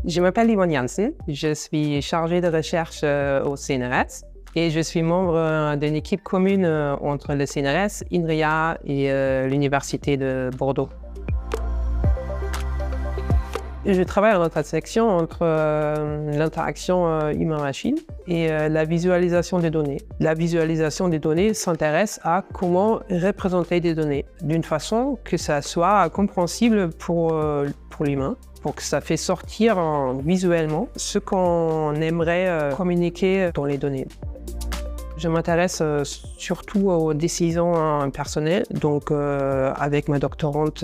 Je m'appelle Yvonne Janssen, je suis chargée de recherche au CNRS et je suis membre d'une équipe commune entre le CNRS, INRIA et l'Université de Bordeaux. Je travaille à l'intersection entre l'interaction humain-machine et la visualisation des données. La visualisation des données s'intéresse à comment représenter des données d'une façon que ça soit compréhensible pour l'humain, pour que ça fait sortir visuellement ce qu'on aimerait communiquer dans les données. Je m'intéresse surtout aux décisions personnelles. Donc, avec ma doctorante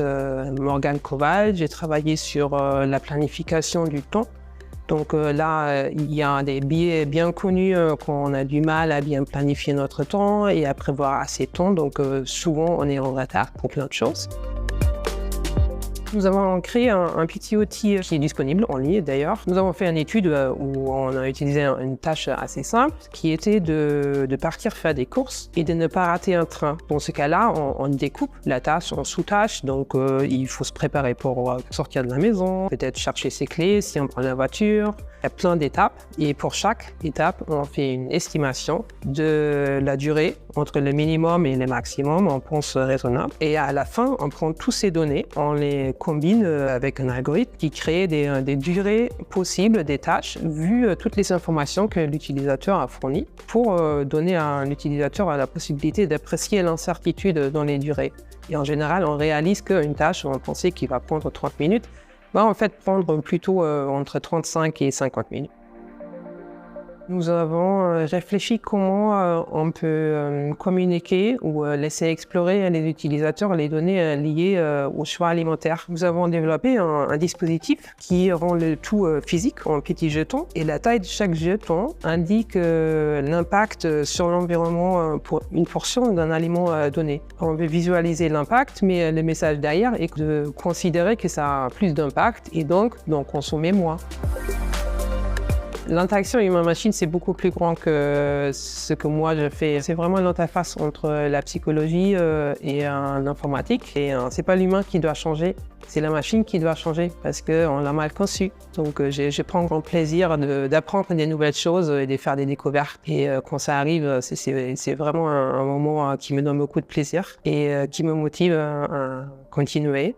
Morgane Koval, j'ai travaillé sur la planification du temps. Donc là, il y a des biais bien connus qu'on a du mal à bien planifier notre temps et à prévoir assez de temps. Donc souvent, on est en retard pour plein de choses. Nous avons créé un petit outil qui est disponible en ligne d'ailleurs. Nous avons fait une étude où on a utilisé une tâche assez simple qui était de partir faire des courses et de ne pas rater un train. Dans ce cas-là, on découpe la tâche en sous-tâches. Donc il faut se préparer pour sortir de la maison, peut-être chercher ses clés si on prend la voiture. Il y a plein d'étapes et pour chaque étape, on fait une estimation de la durée entre le minimum et le maximum, on pense raisonnable. Et à la fin, on prend toutes ces données, on les combine avec un algorithme qui crée des durées possibles des tâches vu toutes les informations que l'utilisateur a fournies pour donner à l'utilisateur la possibilité d'apprécier l'incertitude dans les durées. Et en général, on réalise qu'une tâche, on pensait qu'il va prendre 30 minutes, va en fait prendre plutôt entre 35 et 50 minutes. Nous avons réfléchi comment on peut communiquer ou laisser explorer les utilisateurs les données liées au choix alimentaire. Nous avons développé un dispositif qui rend le tout physique en petits jetons et la taille de chaque jeton indique l'impact sur l'environnement pour une portion d'un aliment donné. On veut visualiser l'impact, mais le message derrière est de considérer que ça a plus d'impact et donc d'en consommer moins. L'interaction humain-machine, c'est beaucoup plus grand que ce que moi je fais. C'est vraiment l'interface entre la psychologie et l'informatique. Et c'est pas l'humain qui doit changer, c'est la machine qui doit changer parce qu'on l'a mal conçue. Donc je prends grand plaisir d'apprendre des nouvelles choses et de faire des découvertes. Et quand ça arrive, c'est vraiment un moment qui me donne beaucoup de plaisir et qui me motive à continuer.